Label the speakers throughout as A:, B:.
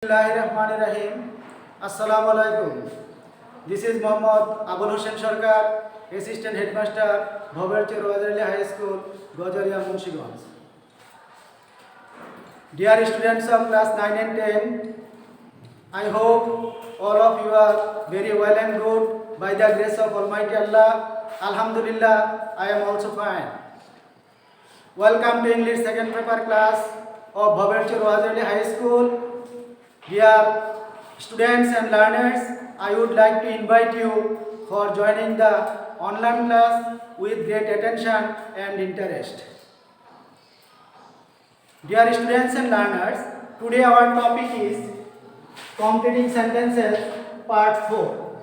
A: Bismillahirrahmanirrahim. Assalamu alaikum. This is Muhammad Abul Hussain Sarkar, Assistant Headmaster, Bhabarchar Wazirli High School, Gojaria, Munshiganj. Dear students of class 9 and 10, I hope all of you are very well and good by the grace of Almighty Allah. Alhamdulillah, I am also fine. Welcome to English second paper class of Bhabarchar Wazirli High School. Dear students and learners, I would like to invite you for joining the online class with great attention and interest. Dear students and learners, today our topic is completing sentences part 4.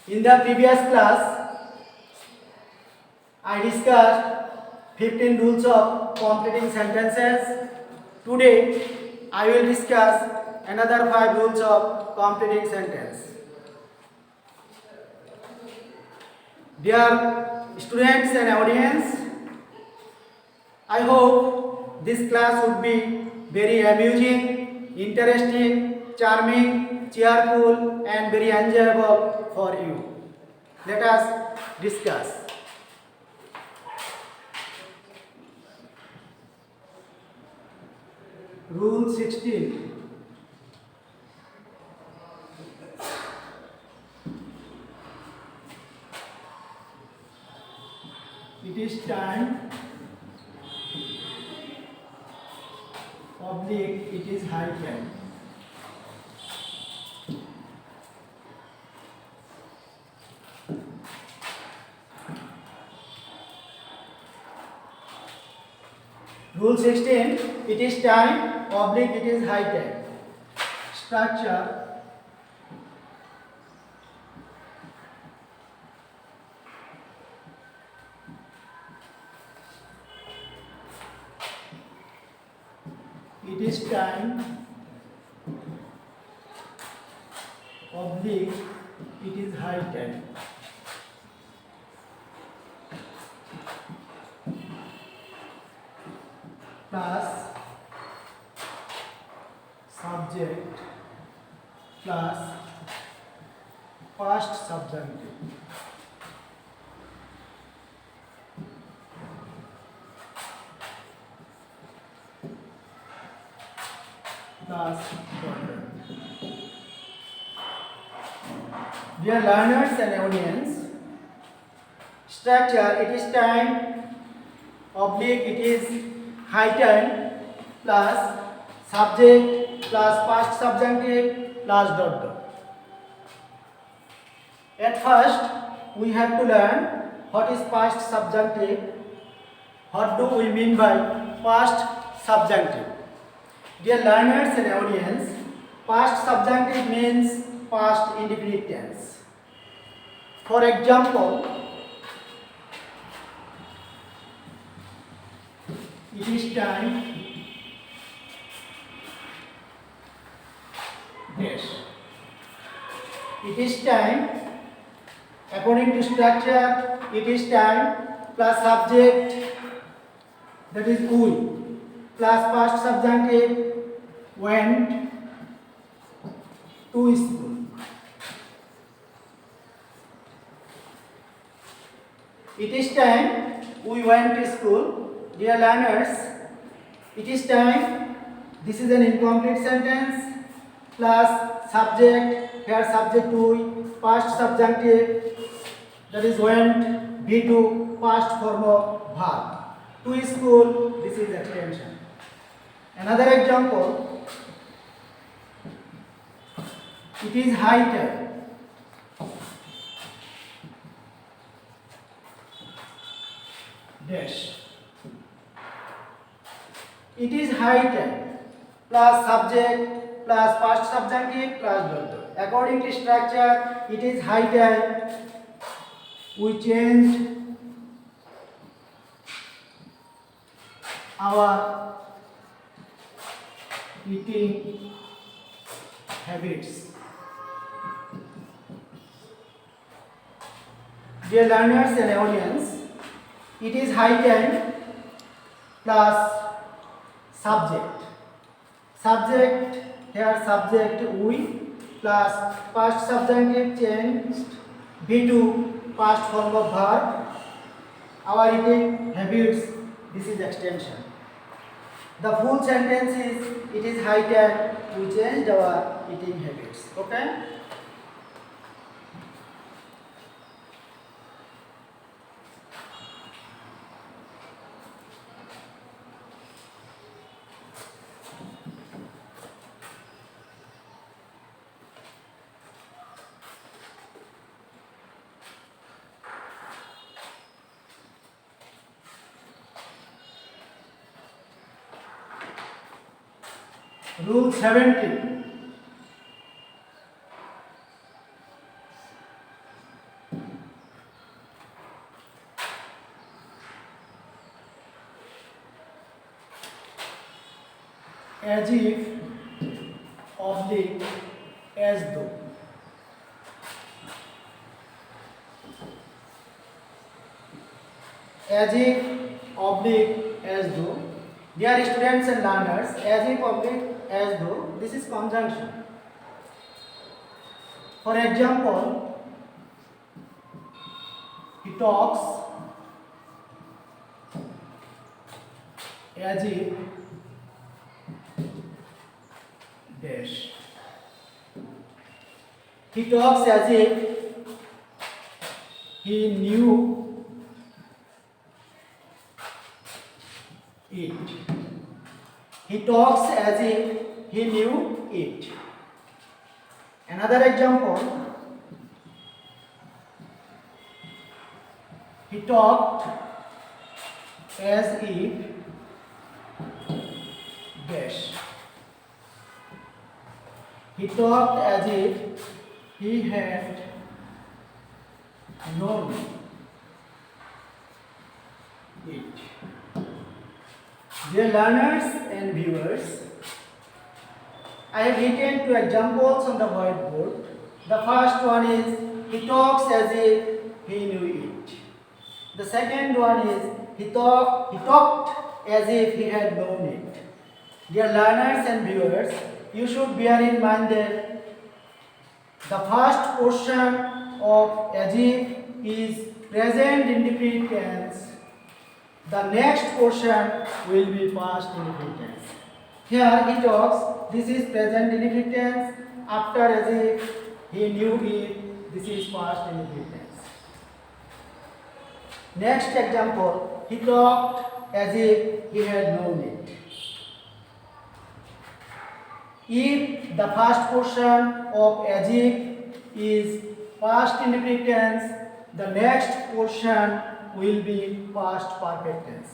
A: In the previous class, I discussed 15 rules of completing sentences. Today, I will discuss another 5 rules of completing sentence. Dear students and audience, I hope this class would be very amusing, interesting, charming, cheerful and very enjoyable for you. Let us discuss. Rule 16. It is time, oblique, it is high time. Rule 16, it is time, oblique, it is high time. Structure. It is time, oblique, it is high time. Plus subject plus past subjunctive. Plus order. Dear learners and audience, structure, it is time, oblique, it is high time, plus subject plus past subjunctive plus dot dot. At first, we have to learn what is past subjunctive. What do we mean by past subjunctive? Dear learners and audience, past subjunctive means past indefinite tense. For example, it is time, yes. It is time, according to structure, it is time plus subject, that is we, plus past subjunctive, went to school. It is time, we went to school. Dear learners, it is time, this is an incomplete sentence, plus subject, here subject to, past subjunctive, that is went, be2, past form of verb. To school, this is extension. Another example, it is high time. Dash. It is high time plus subject plus past subjunctive plus dot dot. According to structure, it is high time. We changed our eating habits. Dear learners and audience, it is high time plus subject Subject, here subject we plus past subjunctive changed be to past form of verb. Our eating habits, this is extension. The full sentence is, it is high time we changed our eating habits. Okay? Rule 70. As if, oblique, as though. As if, oblique, as though. Dear students and learners, as if, oblique, as though, this is conjunction. For example, he talks as if dash. He talks as if he knew it. He talks as if he knew it. Another example, he talked as if dash. He talked as if he had known it. Dear learners and viewers, I have written two examples on the whiteboard. The first one is, he talks as if he knew it. The second one is, he talked as if he had known it. Dear learners and viewers, you should bear in mind that the first portion of as if is present indefinite tense. The next portion will be past indefinite tense. Here he talks, this is present indefinite tense. After as if he knew it, this is past indefinite tense. Next example, he talked as if he had known it. If the first portion of as if is past indefinite tense, the next portion will be past perfect tense.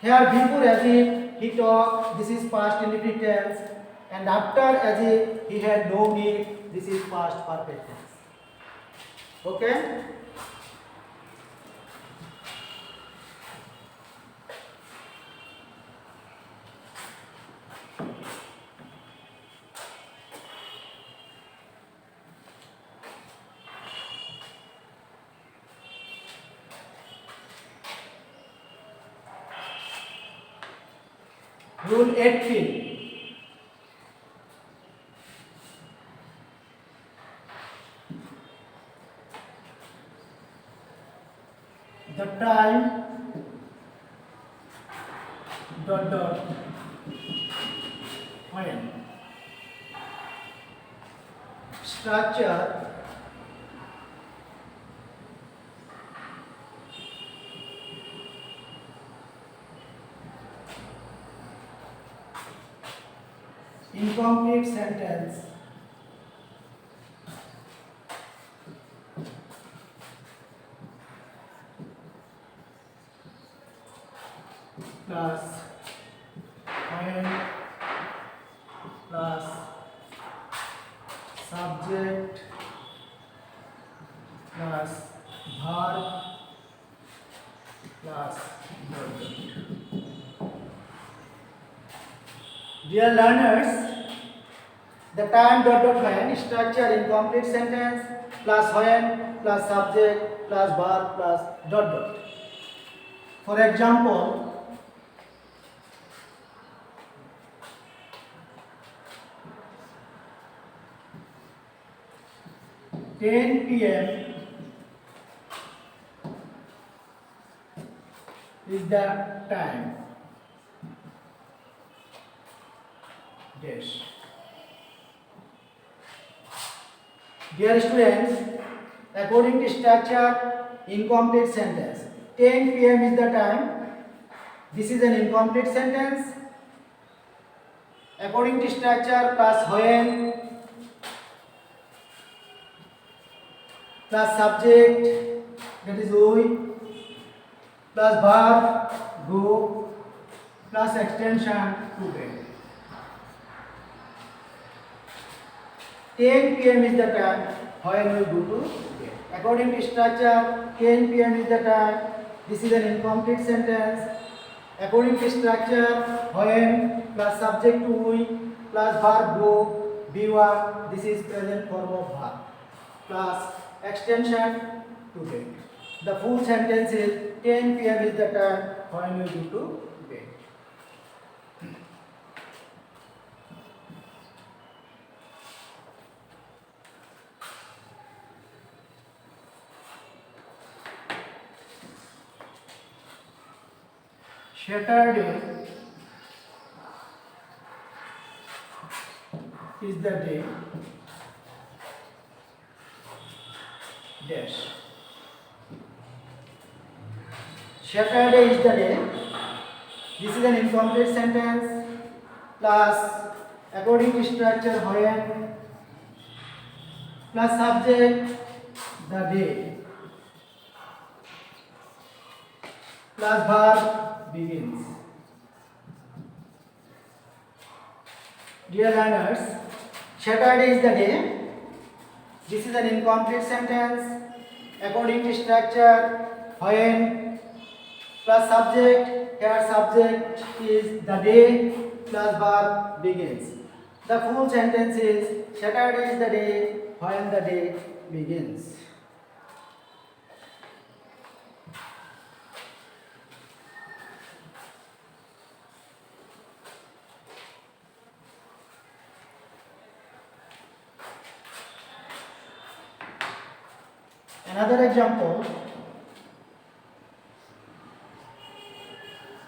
A: Here before as if he talked, this is past indefinite tense, and after as if he had known it, this is past perfect tense. Okay? Rule 18. The time when structure incomplete sentence plus when plus subject plus verb plus verb. Dear learners, the time when structure incomplete sentence plus when plus subject plus verb plus . For example, 10 p.m. is the time. Yes. Dear students, according to structure, incomplete sentence. 10 p.m. is the time. This is an incomplete sentence. According to structure, plus when, plus subject, that is we, plus verb, go, plus extension, to get. 10 p.m. is the time when we go to bed. According to structure, 10 p.m. is the time. This is an incomplete sentence. According to structure, when plus subject to we plus verb go, be1, this is present form of verb, plus extension to bed. The full sentence is 10 p.m. is the time when we go to bed. Saturday is the day dash. Saturday is the day. This is an incomplete sentence. Plus, according to structure, when plus subject, the day, plus verb begins. Dear learners, Saturday is the day. This is an incomplete sentence. According to structure, when plus subject, here subject is the day plus verb begins. The full sentence is Saturday is the day when the day begins. Another example,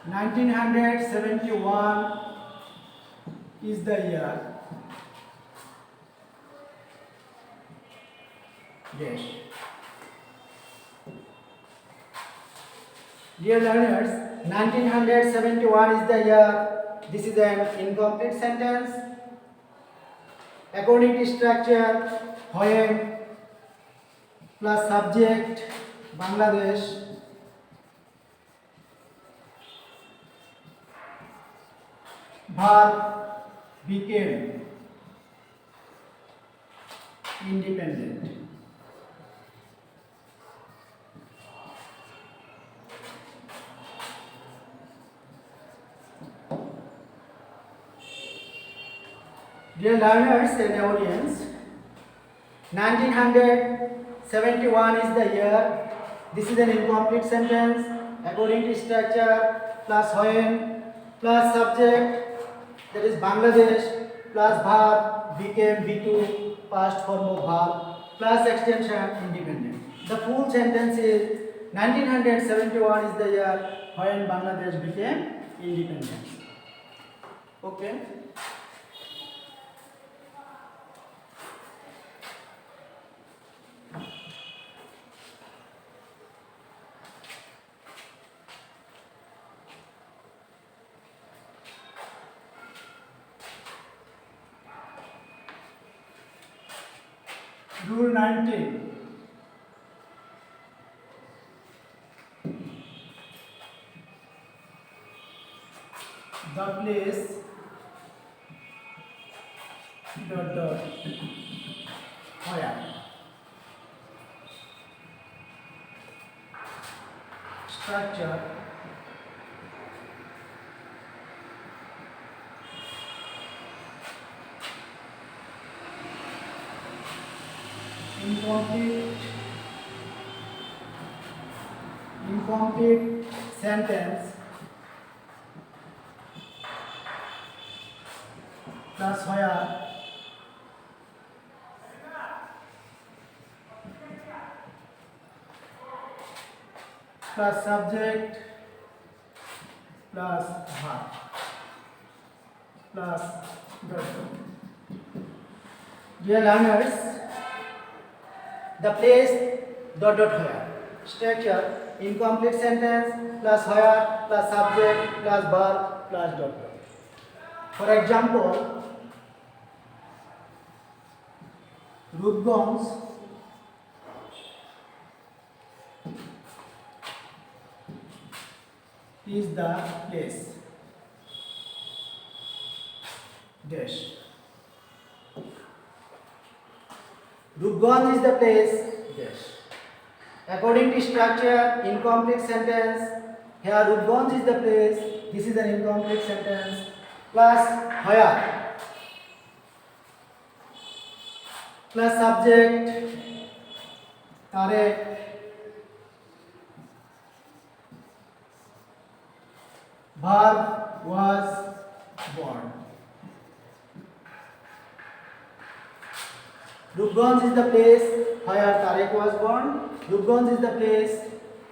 A: 1971 is the year. Yes. Dear learners, 1971 is the year. This is an incomplete sentence. According to structure, when plus subject, Bangladesh, verb became independent. Dear learners and audience, 1971 is the year. This is an incomplete sentence. According to structure, plus when, plus subject, that is Bangladesh, plus verb became B2, past form of verb, plus extension independent. The full sentence is 1971 is the year when Bangladesh became independent. Okay. Rule 19. The place dot where structure incomplete sentence plus where plus subject plus verb plus dot. Dear learners, the place dot dot where. Structure incomplete sentence plus where plus subject plus verb plus dot dot. For example, Rudgons is the place. Dash. Rudgons is the place. Dash. According to structure, incomplete sentence. Here Rudgons is the place. This is an incomplete sentence. Plus where. Plus subject. Tarek. Verb was born. Rudgons is the place where Tarek was born. Rudgons is the place.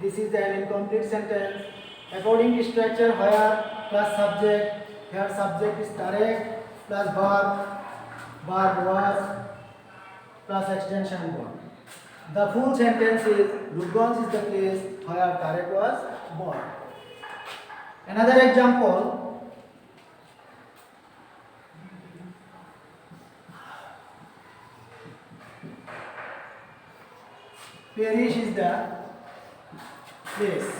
A: This is an incomplete sentence. According to structure, where plus subject. Here subject is Tarek plus verb. Verb was plus extension born. The full sentence is Rudgons is the place where Tarek was born. Another example, Paris is the place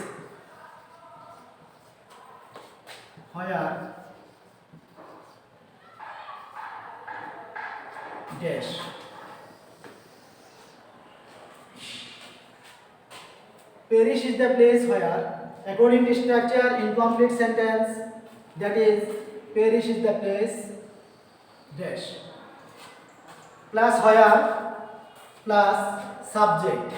A: where dash. Paris is the place where, according to structure, incomplete sentence, that is, Paris is the place, dash. Plus where, plus subject,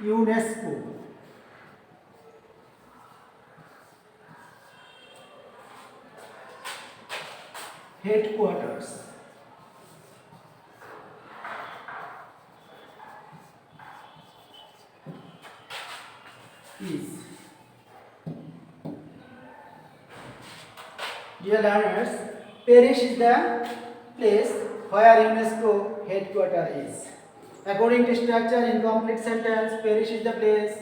A: UNESCO. Headquarters. Is. Dear learners, Paris is the place where UNESCO headquarters is. According to structure, incomplete sentence, Paris is the place,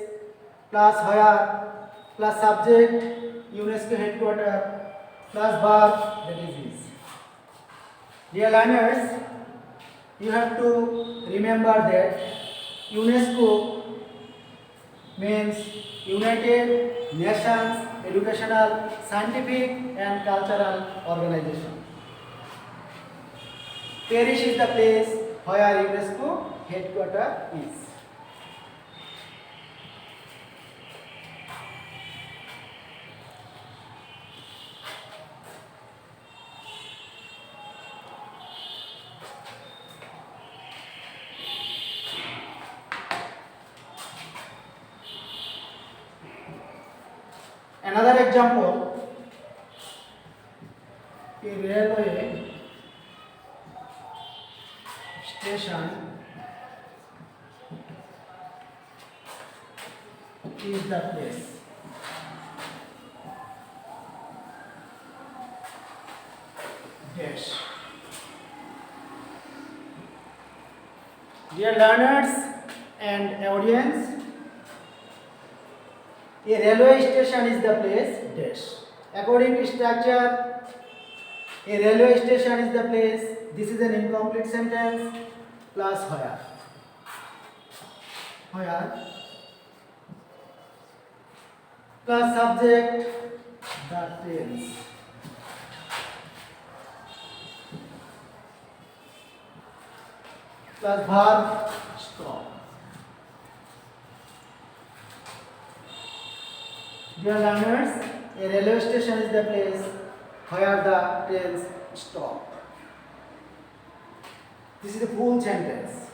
A: plus where, plus subject, UNESCO headquarters, plus verb, that is. Dear learners, you have to remember that UNESCO means United Nations Educational, Scientific and Cultural Organization. Paris is the place where UNESCO headquarters is. Another example, a railway station is the place. Dash. Dear learners and audience, a railway station is the place, dash. According to structure, a railway station is the place. This is an incomplete sentence. Plus where. Where. Plus subject, the trains. Plus verb, stop. Dear learners, a railway station is the place where the trains stop. This is the full sentence.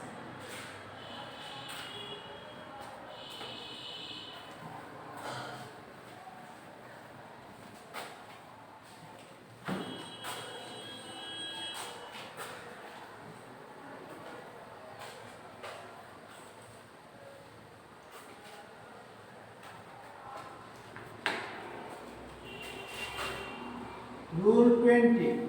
A: Rule 20.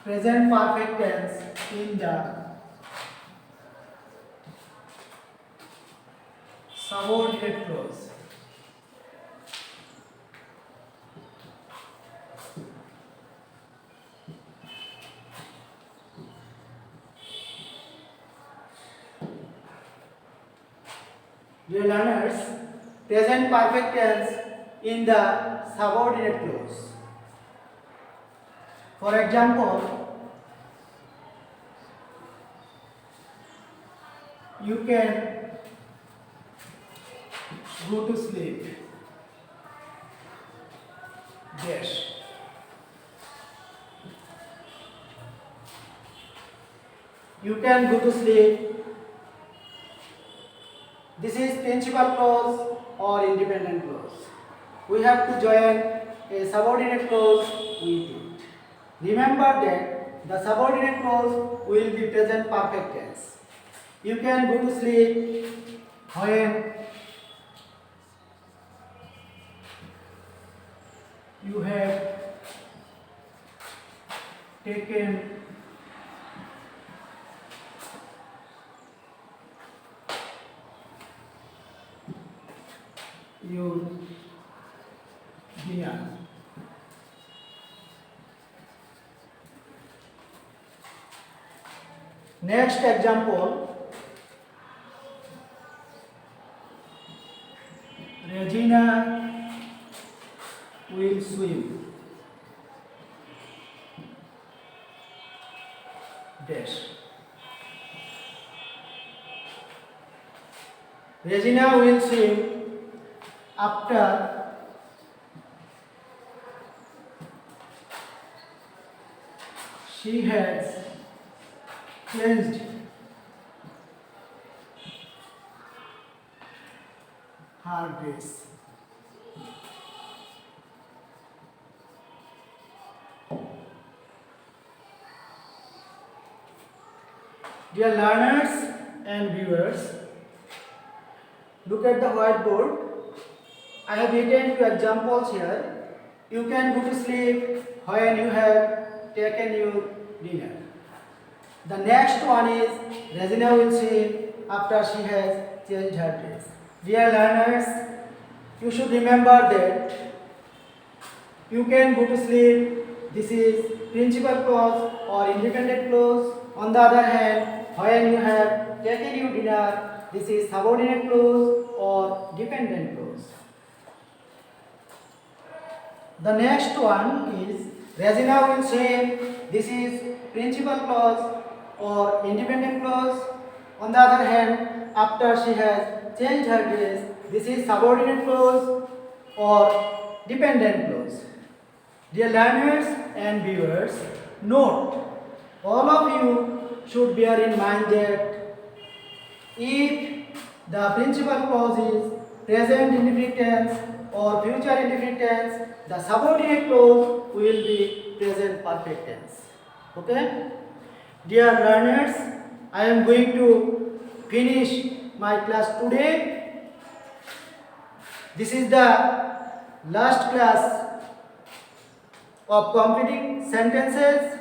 A: Present perfect tense in the subordinate clause. Dear learners, present perfect tense in the subordinate clause. For example, you can go to sleep. Yes. You can go to sleep. This is principal clause or independent clause. We have to join a subordinate clause with it. Remember that the subordinate clause will be present perfect tense. You can go to sleep when you have taken your dinner. Next example, Regina will swim. Dash. Regina will swim after she has changed her dress. Dear learners and viewers, look at the whiteboard. I have written two examples here. You can go to sleep when you have taken your dinner. The next one is Regina will sleep after she has changed her dress. Dear learners, you should remember that you can go to sleep. This is principal clause or independent clause. On the other hand, when you have taken your dinner, this is subordinate clause or dependent clause. The next one is Regina will swim. This is principal clause or independent clause. On the other hand, after she has changed her dress, this is subordinate clause or dependent clause. Dear learners and viewers, note, all of you should bear in mind that if the principal clause is present indefinite tense or future indefinite tense, the subordinate clause will be present perfect tense. Okay? Dear learners, I am going to finish my class today. This is the last class of completing sentences.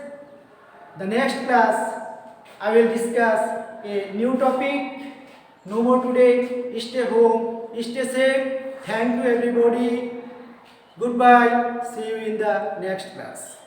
A: The next class I will discuss a new topic. No more today. Stay home, stay safe. Thank you everybody. Goodbye. See you in the next class.